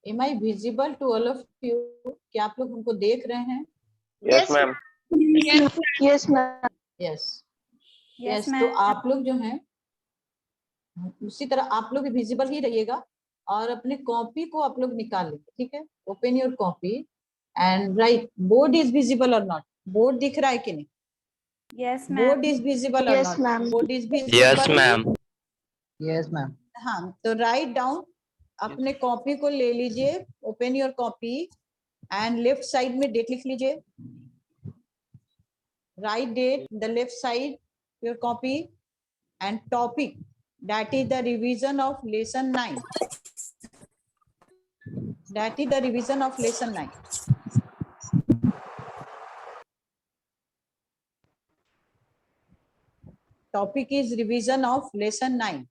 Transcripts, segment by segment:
Am I visible to all of you? क्या आप लोग हमको देख रहे हैं? Yes, ma'am. Yes, ma'am. Yes. Yes, तो आप लोग जो हैं उसी तरह आप लोग विजिबल ही रहिएगा और अपने कॉपी को आप लोग निकाल लीजिए, ठीक है? Open your copy and right board is visible और नॉट. बोर्ड दिख रहा है कि नहीं? Yes, ma'am. Board is visible और Yes, not? ma'am. Board is visible. Yes, ma'am. Yes, ma'am. हाँ, तो राइट डाउन अपने कॉपी को ले लीजिए. Open your copy and left side में डेट लिख लीजिए. Right date the left side your copy and topic that is the revision of lesson 9. That is the revision of lesson 9. Topic is revision of lesson 9.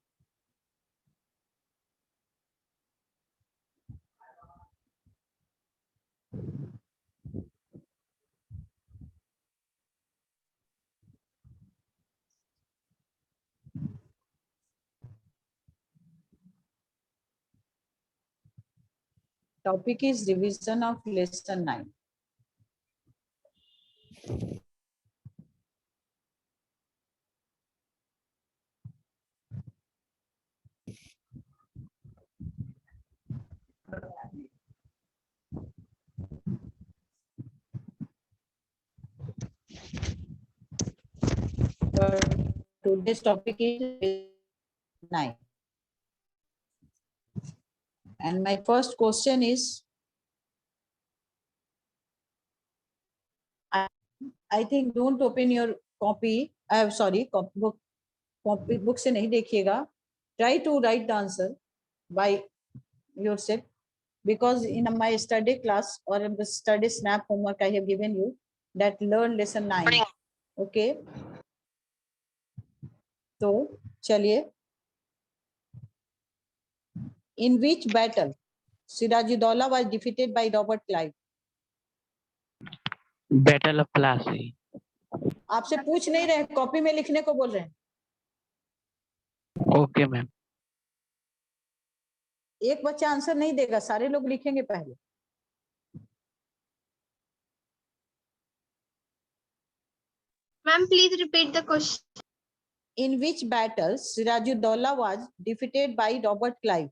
Topic is revision of lesson 9. Today's topic is 9. And my first question is, I think don't open your copy. Sorry, copy book से नहीं देखिएगा. Try to write the answer by yourself, because in my study class or in the study snap homework I have given you that learn lesson 9. Okay. तो चलिए. In which battle Sirajudaulah was defeated by Robert Clive? Battle of Plassey. आपसे पूछ नहीं रहे, copy में लिखने को बोल रहे हैं. Okay, ma'am. एक बच्चा आंसर नहीं देगा, सारे लोग लिखेंगे पहले. Ma'am, please repeat the question. In which battle Sirajudaulah was defeated by Robert Clive?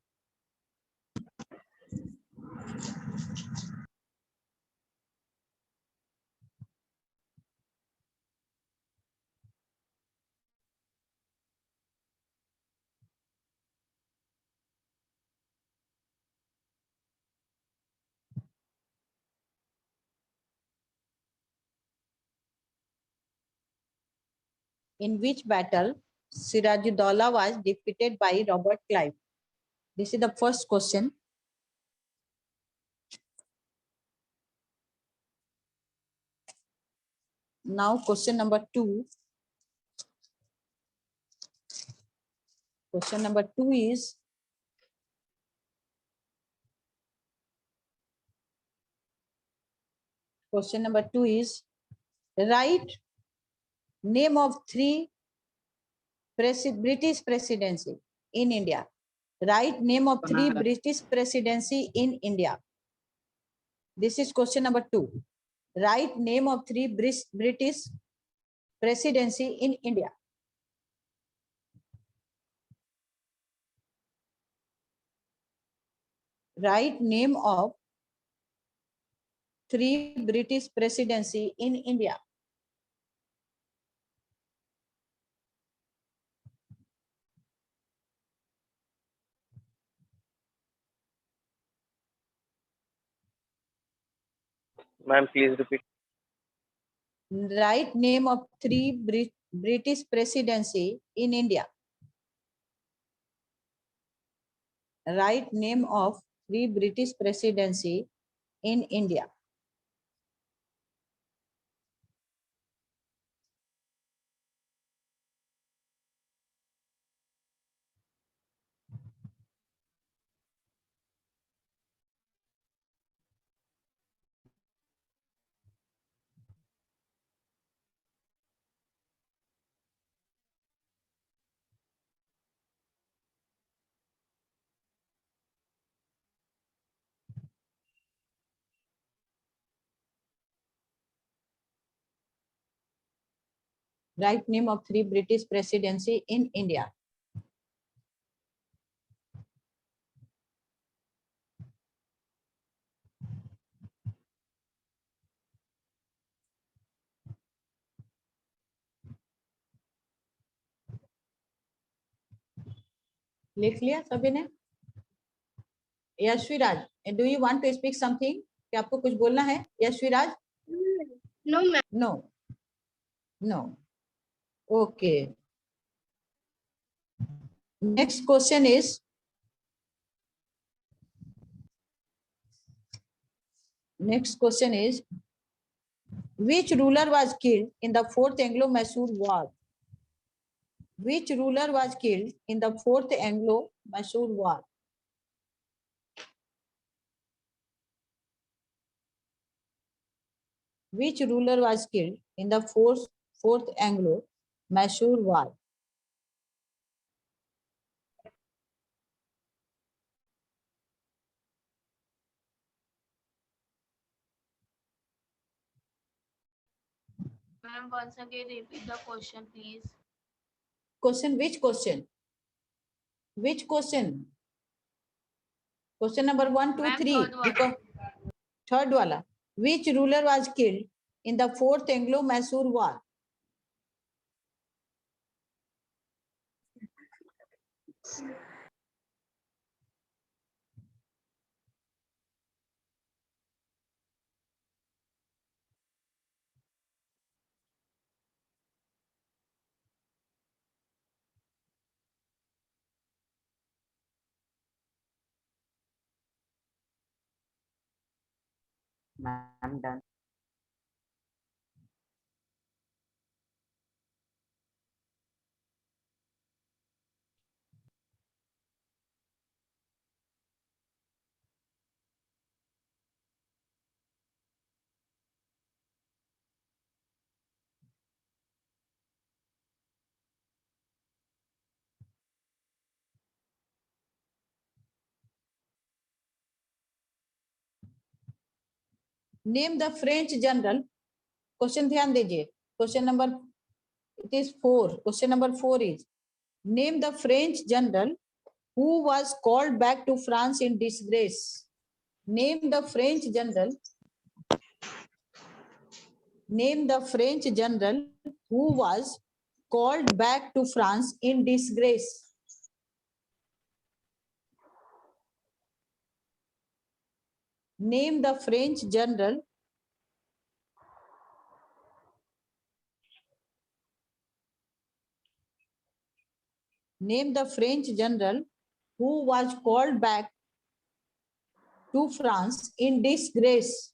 In which battle Sirajudaulah was defeated by Robert Clive? This is the first question. Now question number 2. Question number 2 is, write name of 3 British presidency in India. Write name of 3 British presidency in India. This is question number 2. Write name of 3 British presidency in India. Write name of 3 British presidency in India. Ma'am, please repeat. Write name of 3 British presidency in India. Write name of 3 British presidency in India. Right name of 3 British presidency in India. लिख लिया सभी ने? Yashviraj, do you want to speak something? क्या आपको कुछ बोलना है Yashviraj? No, ma'am. No no, okay. Next question is which ruler was killed in the fourth Anglo-Mysore war? Which ruler was killed in the fourth Anglo-Mysore war? Which ruler was killed in the fourth Anglo-Mysore war? Ma'am, once again repeat the question, please. Question, which question? Which question? Question number 1, 2, Ma'am, 3. third one. Because third wala. Which ruler was killed in the fourth Anglo-Mysore war? Ma'am, done. Name the French general. Question ध्यान दीजिए. Question number, it is 4. Question number 4 is, name the French general who was called back to France in disgrace. Name the French general. Name the French general who was called back to France in disgrace. Name the French general. Name the French general who was called back to France in disgrace.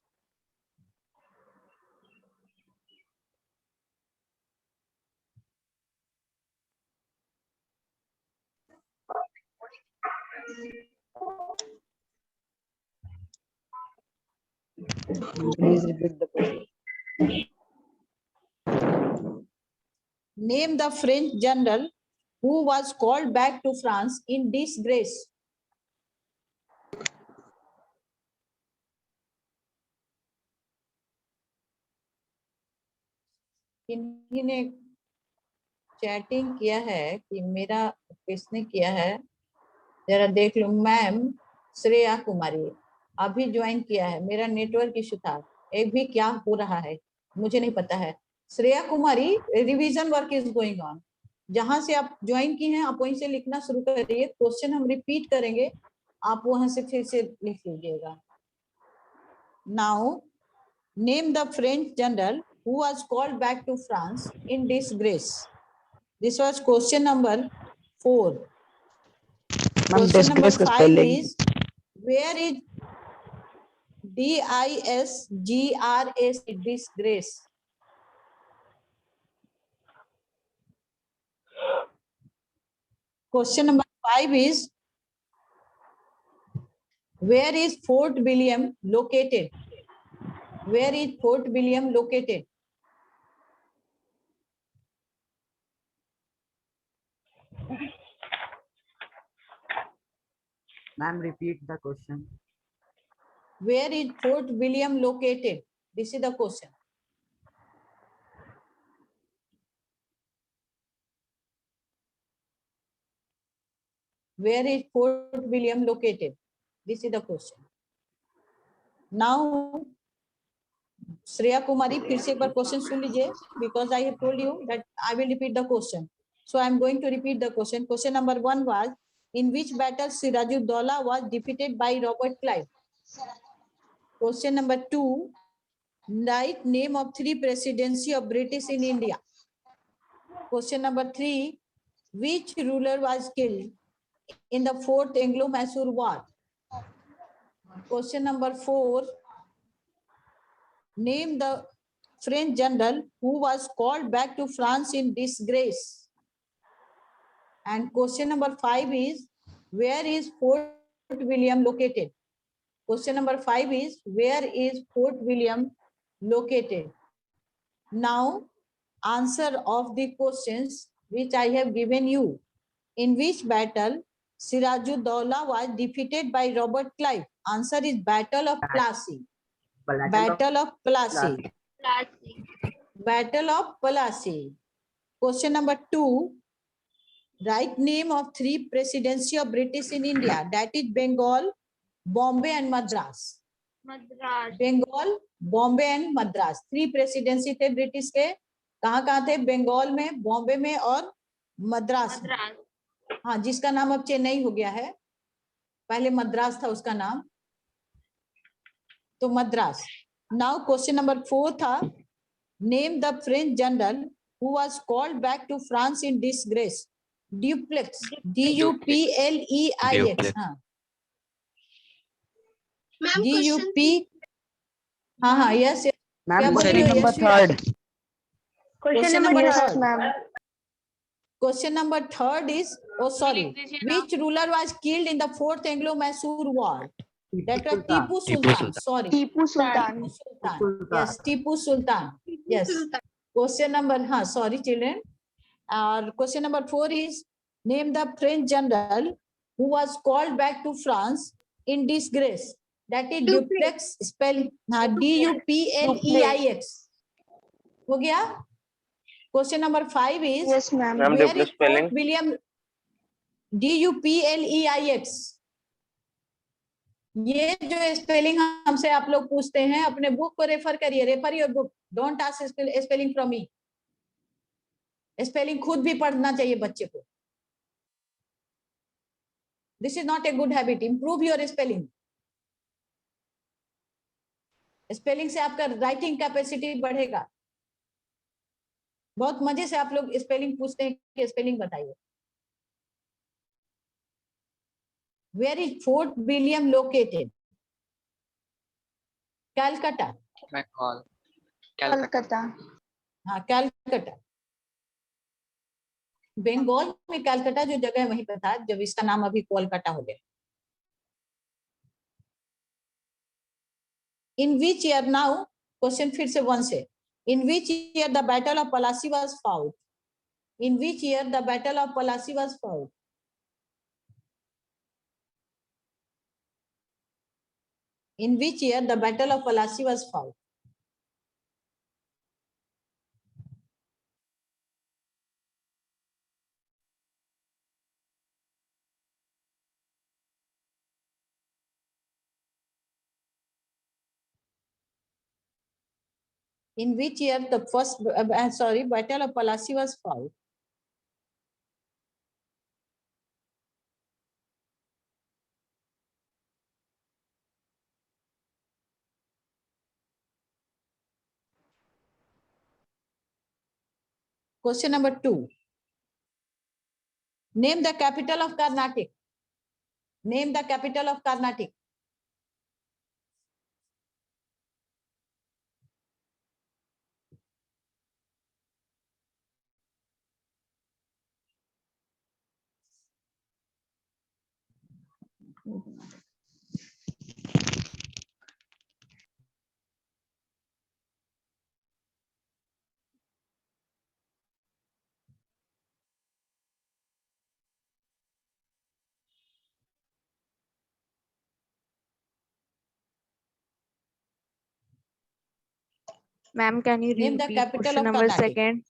Please repeat the question. Name the French general who was called back to France in disgrace. किन्हीं ने chatting किया है कि मेरा किसने किया है, जरा देख लो। मैम श्रेया कुमारी अभी ज्वाइन किया है, मेरा नेटवर्क इशू था, एक भी क्या हो रहा है मुझे नहीं पता है। Shreya Kumari, revision work is going on. जहां से आप ज्वाइन की हैं आप वहीं से लिखना शुरू करिए। क्वेश्चन हम रिपीट करेंगे, आप वहां से फिर से लिख लीजिएगा। Now name the French general who was called back to France in disgrace. This was question number 4. Question number 5 is, where is disgrace? Disgrace. Question number 5 is, where is Fort William located? Where is Fort William located? Ma'am, repeat the question. Where is Fort William located? This is the question. Where is Fort William located? This is the question. Now, Shreya Kumari, फिर से एक बार question सुन लीजिए, because I have told you that I will repeat the question. So I am going to repeat the question. Question number 1 was, in which battle Sirajuddaulah was defeated by Robert Clive? Question number 2, write name of 3 presidency of British in India. Question number 3, which ruler was killed in the 4th Anglo-Mysore War? Question number 4, name the French general who was called back to France in disgrace. And question number 5 is, where is Fort William located? Question number 5 is, where is Fort William located? Now, answer of the questions which I have given you. In which battle Sirajuddaulah was defeated by Robert Clive? Answer is Battle of Plassey. Battle of Plassey. Plassey. Battle of Plassey. Question number 2. Write name of 3 presidency of British in India. That is Bengal, Bombay and Madras. Madras. Bengal, Bombay and Madras. 3 presidency थे British के. कहाँ थे? बंगाल में, बॉम्बे में और मद्रास में. हाँ, जिसका नाम अब चेन्नई हो गया है. पहले मद्रास था उसका नाम, तो मद्रास. Now question number 4 था, name the French general who was called back to France in disgrace. Duplex. D-U-P-L-E-I-X. हाँ. Ma'am, D-U-P. हाँ, yes. Ma'am, क्या question बोल रही हो? number Yes, you are. 3rd. Question number Yes, 3rd. ma'am. Question number 3rd is, oh sorry, which ruler was killed in the 4th Anglo-Mysore War? That was Tipu Sultan. Sorry. Tipu Sultan. Tipu Sultan. Yes, Tipu Sultan. Yes. Question number, sorry children. Question number 4 is, name the French general who was called back to France in disgrace. That is Duplex, spell D-U-P-L-E-I-X. हो गया? Question number 5 is, Yes, ma'am. Ma'am, where duplex is Fort spelling. William? D-U-P-L-E-I-X. ये जो spelling हमसे आप लोग पूछते हैं, अपने बुक को रेफर करिए. Refer your book. Don't ask spelling from me. Spelling खुद भी पढ़ना चाहिए बच्चे को. This is not a good habit. Improve your spelling. Spelling से आपका राइटिंग कैपेसिटी बढ़ेगा. बहुत मजे से आप लोग स्पेलिंग पूछते हैं कि स्पेलिंग बताइए. Where is Fort William located? Calcutta. Bengal. Kolkata. हाँ, कैलकटा. बंगाल में कैलकटा जो जगह है वहीं पर था, जब इसका नाम अभी कोलकाता हो गया. In which year now? Question फिर से 1 से. In which year the Battle of Plassey was fought? In which year the Battle of Plassey was fought? In which year the Battle of Plassey was fought? In which year the first, Battle of Plassey was fought? Question number 2. Name the capital of Carnatic. Name the capital of Carnatic. Ma'am, can you Name the repeat capital question of number Carnatic. 2nd?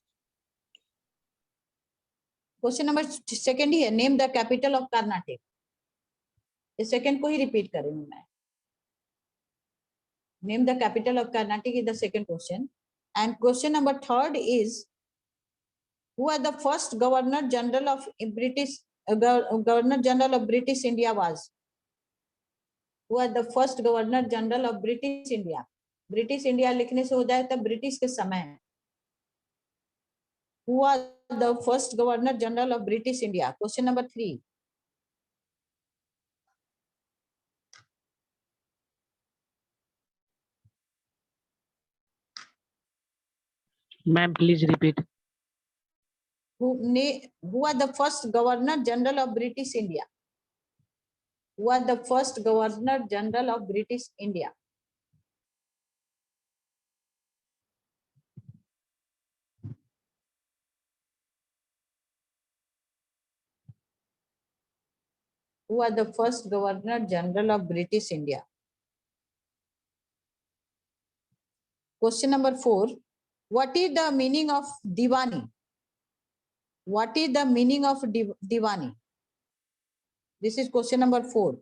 Question number second ही है, name the capital of Karnataka. इस second को ही repeat करूंगी मैं। Name the capital of Karnataka is the second question. And question number third is who are the first governor general of British governor general of British India was? Who are the first governor general of British India? British India लिखने से हो जाए तब British के समय। Who are the first governor general of British India? Question number 3. Ma'am, please repeat. Who are the first governor general of British India? Who are the first governor general of British India? Who are the first governor general of British India? Question number 4. What is the meaning of Diwani? What is the meaning of Diwani? This is question number 4.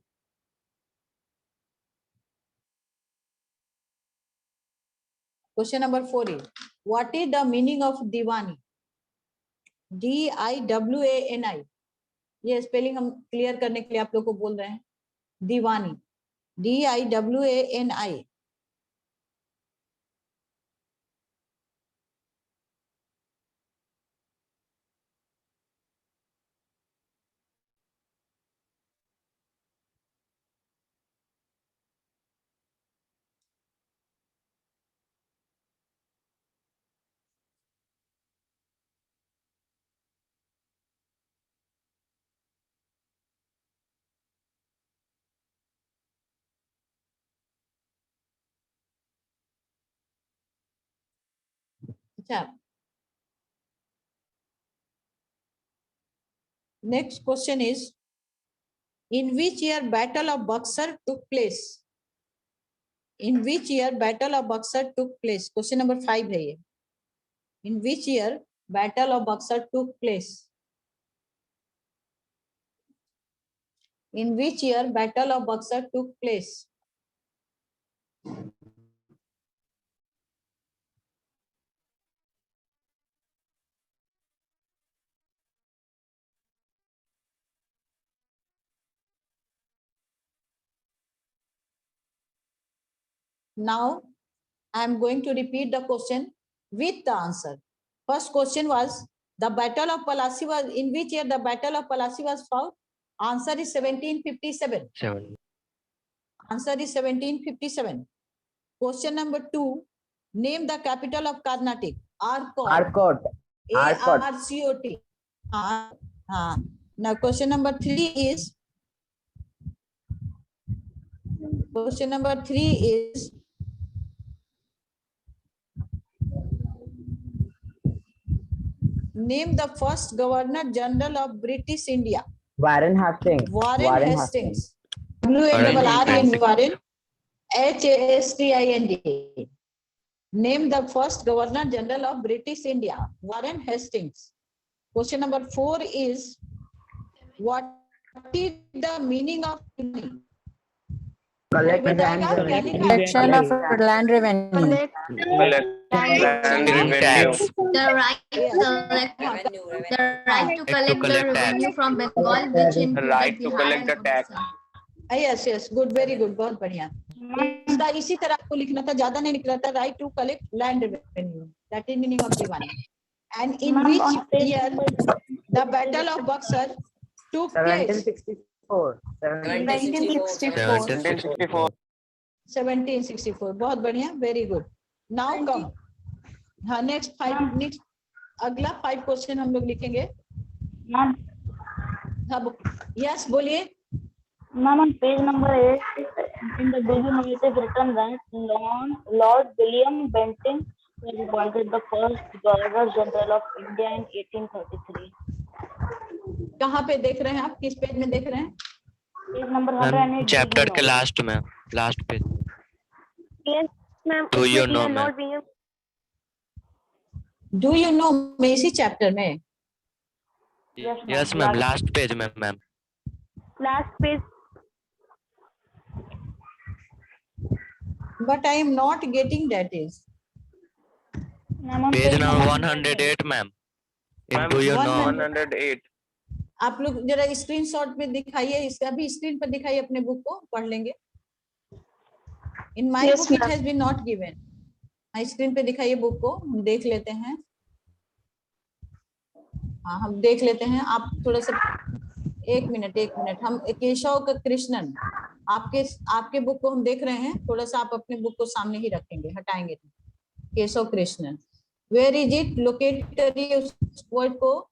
Question number 4 is, what is the meaning of Diwani? DIWANI. ये spelling हम clear करने के लिए आप लोग को बोल रहे हैं। दीवानी, DIWANI. अच्छा, next question is, in which year Battle of Buxar took place? In which year Battle of Buxar took place? Question number 5 है ये। In which year Battle of Buxar took place? In which year Battle of Buxar took place? Now I am going to repeat the question with the answer. First question was, the Battle of Plassey was, in which year the Battle of Plassey was fought? Answer is 1757. 7. Answer is 1757. Question number 2, name the capital of Karnataka. Arcot. ARCOT. Now question number 3 is, name the first Governor General of British India. Warren Hastings. Warren Hastings. WARREN Warren. HASTIND. Name the first Governor General of British India. Warren Hastings. Question number 4 is, what is the meaning of Collection of land revenue. The right to collect the revenue from Bengal, which included Right to Bihar collect and the tax. Odisha. Yes, good, very good, बहुत बढ़िया। इसका इसी तरह आपको लिखना था, ज्यादा नहीं लिखना था। Right to collect land revenue. That is meaning of Diwani. And in which year the Battle of Buxar took place? 1764. 1764. 1764. बहुत बढ़िया, very good. Now come. हाँ, next अगला 5 क्वेश्चन हम लोग लिखेंगे। मैम, हाँ, yes, बोलिए। Ma'am, on page number 8, in the beginning it is written that Lord William Bentinck was appointed the first Governor General of India in 1833. कहाँ पे देख रहे हैं आप? किस पेज में देख रहे हैं? Page number 108. चैप्टर के लास्ट में, last page. Yes, ma'am. Do you know, Lord ma'am? William. Do you know में इसी चैप्टर में? Yes, ma'am. Yes, ma'am. Last page, ma'am. Last page. But I am not getting that is. Ma'am, on Page number 108. 108, ma'am. Into your norm. 108. आप लोग जरा screenshot में दिखाइए, इसका भी स्क्रीन पर दिखाइए, अपने बुक को पढ़ लेंगे. In my Yes, book it ma'am. Has been not given. Screen पे दिखाइए बुक को, हम देख लेते हैं. हाँ, हम देख लेते हैं. आप थोड़ा सा एक मिनट हम केशव का कृष्णन, आपके बुक को हम देख रहे हैं. थोड़ा सा आप अपने बुक को सामने ही रखेंगे, हटाएंगे. Keshav Krishnan, where is it located? उस वर्ड को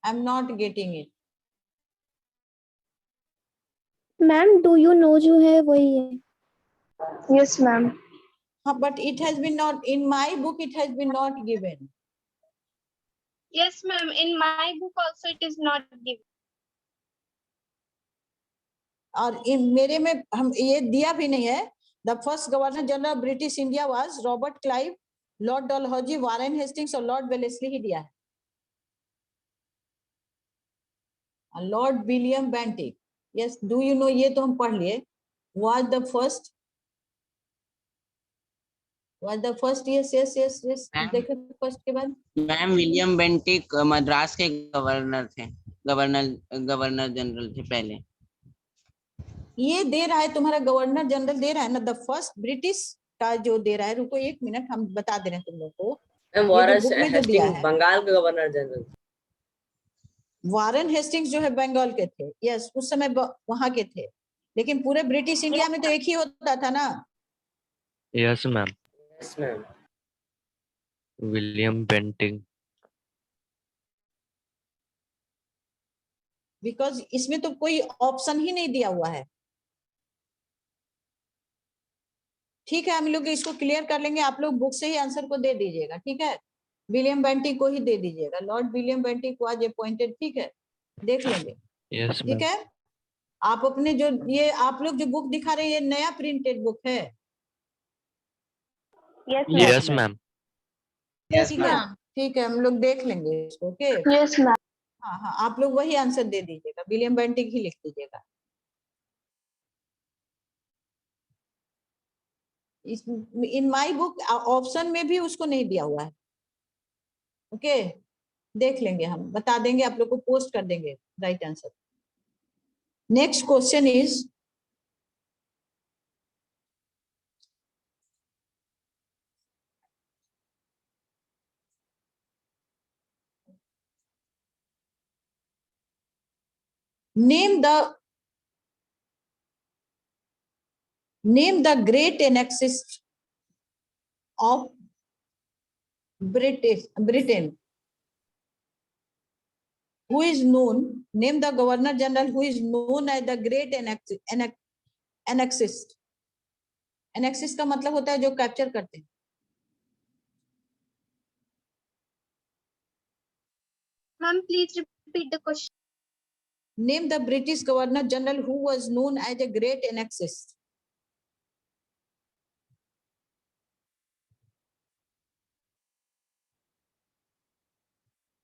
I am not getting it. Ma'am do you know जो है वही है. Yes, ma'am. But it has been not in my book, it has been not given. Yes, ma'am. In my book also it is not given. और मेरे में हम ये दिया भी नहीं है. The first governor general of British India was Robert Clive, Lord Dalhousie, Warren Hastings और लॉर्ड वेलेस्ली ही दिया है. Lord William Bentinck, yes, do you no, ये तो हम पढ़ लिए. Was the first, yes. देखो फर्स्ट के बाद मैम विलियम बेंटिक मद्रास के गवर्नर थे, गवर्नर जनरल थे पहले. ये दे रहा है तुम्हारा गवर्नर जनरल दे रहा है ना. द फर्स्ट ब्रिटिश का जो दे रहा है, रुको एक मिनट, हम बता दे रहे हैं तुम लोग को. बंगाल के गवर्नर जनरल. वारेन हेस्टिंग्स जो है बंगाल के थे. यस, उस समय वहां के थे, लेकिन पूरे ब्रिटिश इंडिया में तो एक ही होता था ना. Yes, ma'am. Yes, ma'am. William Bentinck. Because इसमें तो कोई ऑप्शन ही नहीं दिया हुआ है. ठीक है, हम लोग इसको क्लियर कर लेंगे. आप लोग बुक से ही आंसर को दे दीजिएगा, ठीक है. विलियम बेंटिक को ही दे दीजिएगा. Lord William Bentinck was appointed, ठीक है, देख लेंगे. Yes, ठीक ma'am. है. आप अपने जो ये आप लोग जो बुक दिखा रहे हैं, ये नया प्रिंटेड बुक है. Yes, ma'am. Yes, ma'am. Yes, ठीक है, ma'am. ठीक है, हम लोग देख लेंगे इसको. ओके. Yes, ma'am. हाँ हाँ, आप लोग वही आंसर दे दीजिएगा, विलियम बेंटिक ही लिख दीजिएगा. इन माई बुक ऑप्शन में भी उसको नहीं दिया हुआ है. ओके, देख लेंगे, हम बता देंगे, आप लोग को पोस्ट कर देंगे right answer. Next question is name the great annexist of Britain who is known. Name the governor general who is known as the great annexist. Annexist का मतलब होता है जो कैप्चर करते हैं. Ma'am, please repeat the question. Name the British governor general who was known as a great annexist.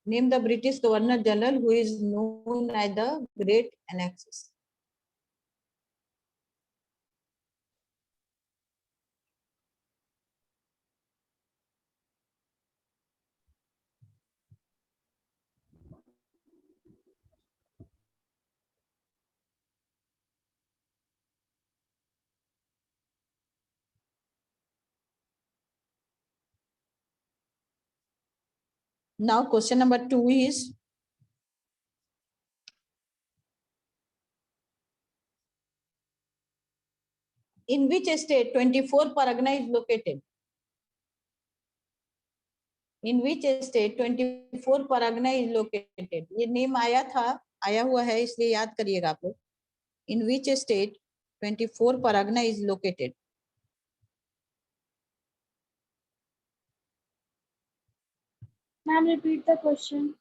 Name the British governor general who is known as the great annexist. Now question number 2 is in which state 24 Pargana is located? In which state 24 Pargana is located? ये name आया हुआ है, इसलिए याद करिएगा आप लोग. In which state 24 Pargana is located? Ma'am, repeat the question.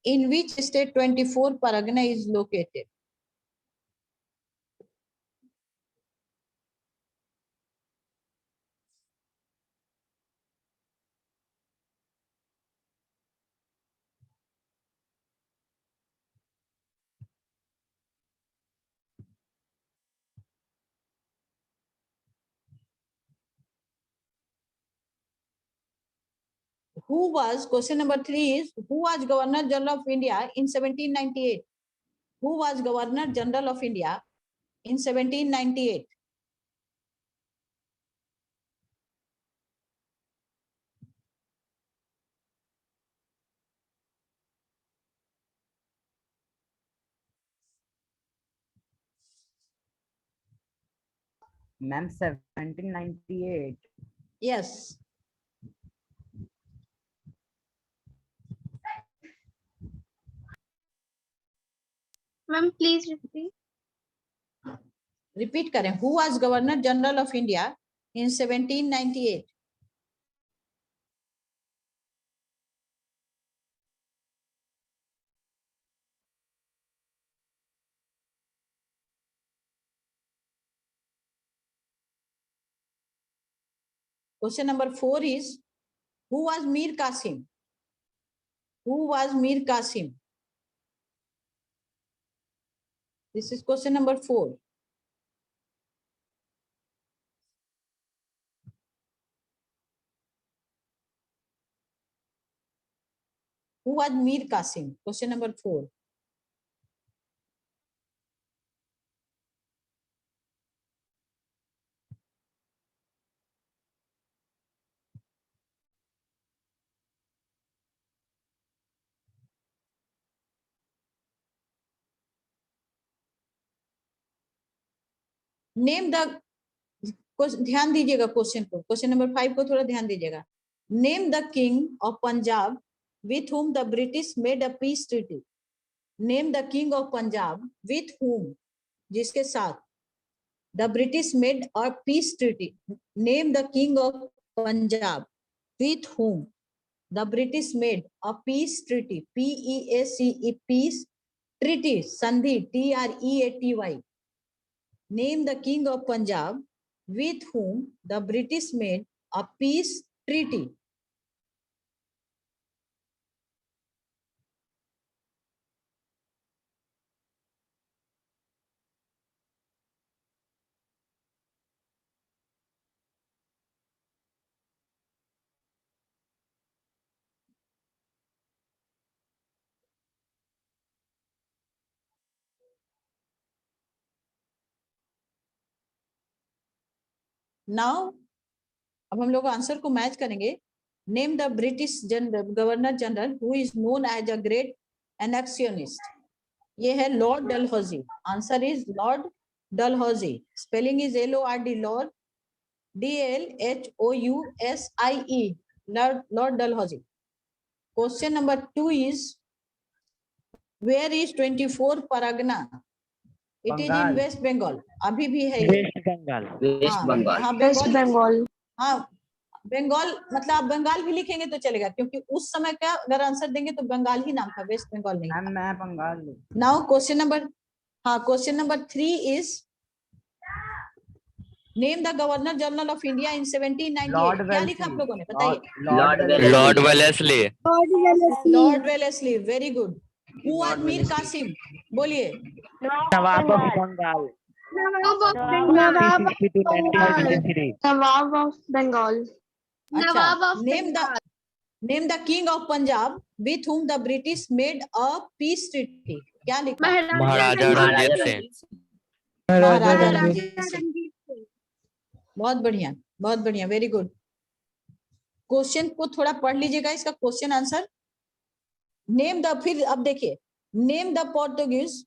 In which state 24 Pargana is located? Who was, question number 3 is, who was Governor General of India in 1798? Who was Governor General of India in 1798? Ma'am, 1798. Yes. Ma'am, please repeat. Repeat करें. Who was Governor General of India in 1798? Question number 4 is, who was Mir Qasim? Who was Mir Qasim? This is question number 4. Who was Mir Qasim? Question number 4. Name the, ध्यान दीजिएगा question को. Question number 5 को थोड़ा ध्यान दीजिएगा. Name the king of Punjab with whom the British made a peace treaty. Name the king of Punjab with whom, जिसके साथ the British made a peace treaty. Name the king of Punjab with whom the British made a peace treaty. P-E-A-C-E, peace treaty. Sandhi, T-R-E-A-T-Y. Name the king of Punjab with whom the British made a peace treaty. Now, अब हम लोग answer को match करेंगे. Name the British Governor General who is known as a great annexionist. ये है Lord Dalhousie. Answer is Lord Dalhousie. Spelling is LORD, Lord, DLHOUSIE, Lord Dalhousie. Question number 2 is, where is 24 Pargana? It is in West Bengal. अभी भी है ये. West Bengal. West Bengal. हाँ, West Bengal. हाँ, बंगाल मतलब आप बंगाल भी लिखेंगे तो चलेगा, क्योंकि उस समय का अगर आंसर देंगे तो बंगाल ही नाम था, वेस्ट बंगाल नहीं. मैम मैं बंगाल. नाउ क्वेश्चन नंबर, हाँ, question number 3 is, name the governor general of India in 1798. क्या लिखा आप लोगों ने, बताइए. Lord Wellesley. Lord Wellesley. Very good. Who was Mir Qasim? बोलिए. Nawab of Bengal. Nawab of Bengal. अच्छा. Nawab of name the king of Punjab with whom the British made a peace treaty. क्या लिखा? महाराजा रणजीत सिंह. महाराजा रणजीत सिंह. बहुत बढ़िया, बहुत बढ़िया, वेरी गुड. क्वेश्चन को थोड़ा पढ़ लीजिएगा, इसका क्वेश्चन आंसर. नेम द, फिर अब देखिए, name the Portuguese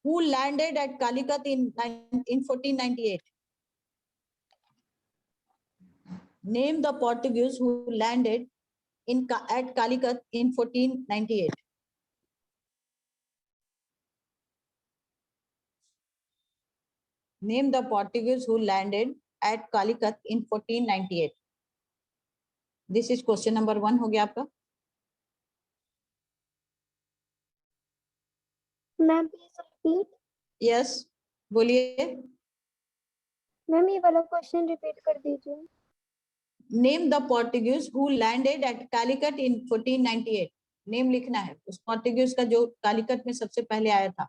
who landed at Calicut in 1498. Name the Portuguese who landed at Calicut in 1498. Name the Portuguese who landed at Calicut in 1498. This is question number 1 हो गया आपका. Ma'am please repeat. Yes, बोलिए. Ma'am ये वाला question repeat कर दीजिए. Name the Portuguese who landed at Calicut in 1498. Name लिखना है उस पोर्टुगीज का जो कालीकट में सबसे पहले आया था.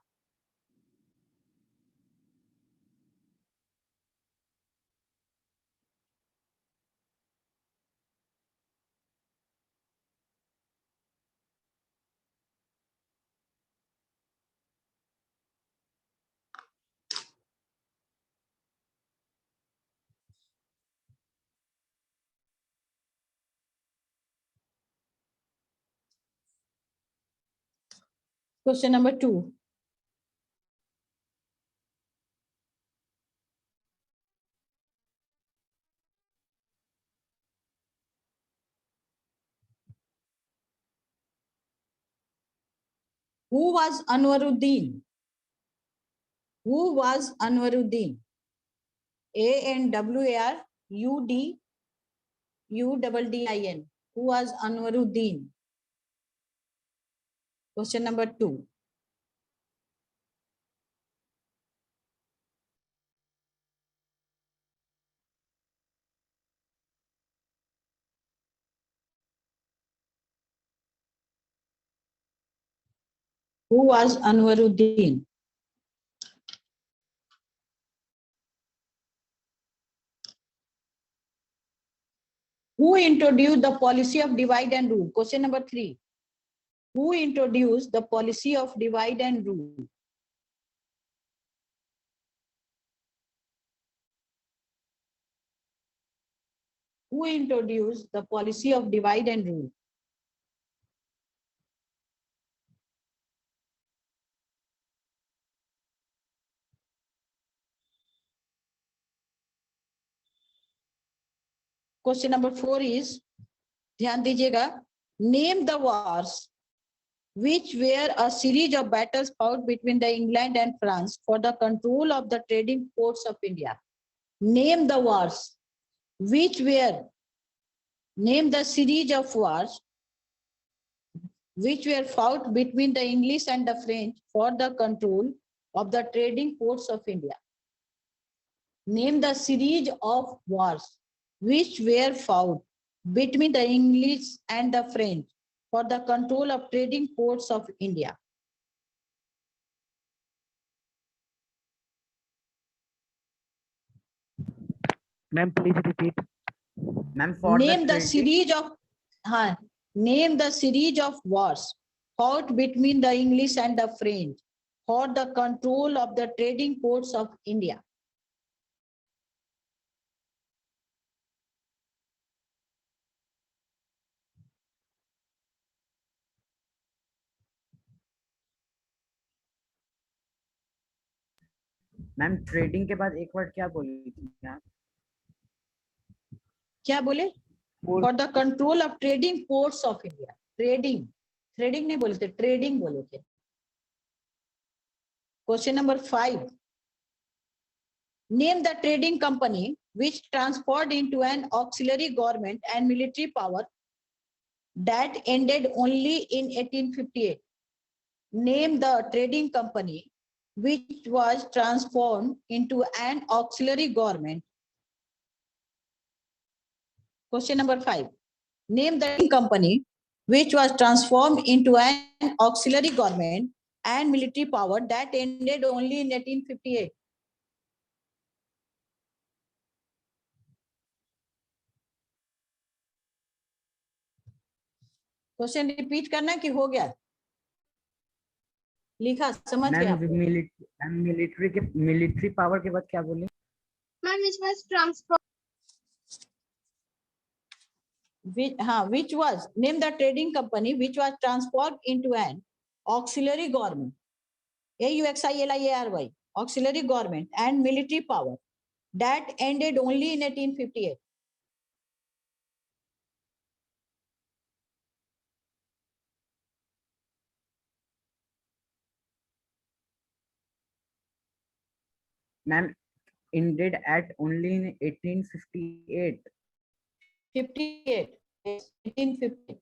Question number 2. Who was Anwaruddin? Who was Anwaruddin? ANWARUDDIN. Who was Anwaruddin? Question number 2. Who was Anwaruddin? Who introduced the policy of divide and rule? Question number 3. Who introduced the policy of divide and rule? Who introduced the policy of divide and rule? Question number 4 is, ध्यान दीजिएगा, name the wars which were a series of battles fought between the England and France for the control of the trading ports of India. Name the wars which were, name the series of wars which were fought between the English and the French for the control of the trading ports of India. Name the series of wars which were fought between the English and the French for the control of trading ports of India. Ma'am, please repeat. Ma'am, for Name the treaty- series of, name the series of wars fought between the English and the French for the control of the trading ports of India. Ma'am trading के बाद एक word क्या बोली थी आप? क्या बोले? For the control of trading ports of India. Trading नहीं बोले थे, trading बोले थे. Question number 5. Name the trading company which transformed into an auxiliary government and military power that ended only in 1858. Name the trading company which was transformed into an auxiliary government. Question number 5. Name the company which was transformed into an auxiliary government and military power that ended only in 1858. Question repeat करना कि हो गया? लिखा समझ गया? Ma'am military power के बाद क्या बोले? Ma'am, which was transformed. Which was, name the trading company which was transformed into an auxiliary government, AUXILIARY, auxiliary government and military power that ended only in 1858. Ma'am, ended at only in 1858. 58. 1858.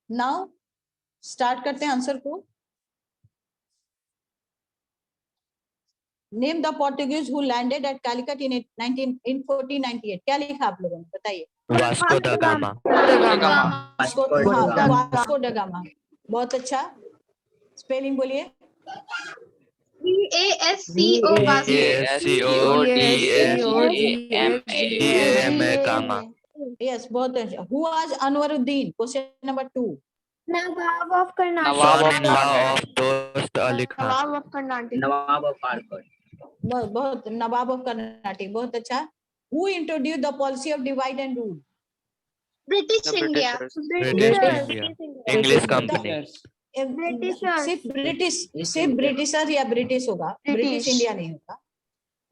Now start करते हैं answer को. Name the Portuguese who landed at Calicut in 1498. क्या लिखा आप लोगों ने बताइए? Vasco दा गामा. वास्को दा गामा. बहुत अच्छा. स्पेलिंग बोलिए. VASCO. गामा. Yes, बहुत अच्छा. Who was Anwaruddin? Question number 2. Nawab of Karnataka. Son-in-law of Dost Ali Khan. Nawab of Karnataka. Nawab of Arcot. बहुत नवाब ऑफ कर्नाटक, बहुत अच्छा। Who introduced the policy of divide and rule? British The India. British India. English company. सिर्फ britisher या British होगा, British India नहीं होगा।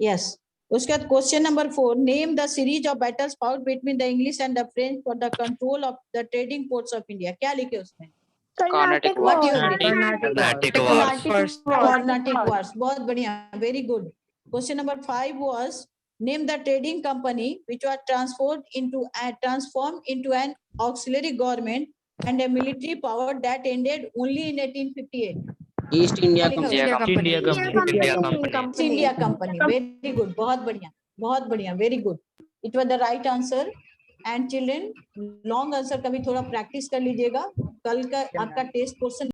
Yes. उसके बाद question number 4, name the series of battles fought between the English and the French for the control of the trading ports of India. क्या लिखे उसमें? Carnatic What you War. have written? Carnatic Wars. Carnatic Wars, बहुत बढ़िया, very good. Question number 5 was name the trading company which was transformed into an auxiliary government and a military power that ended only in 1858. East India India company. India company. East India Company. Very good. बहुत बढ़िया, very good. It was the right answer. And children, long answer का भी थोड़ा practice कर लीजिएगा। कल का आपका टेस्ट क्वेश्चन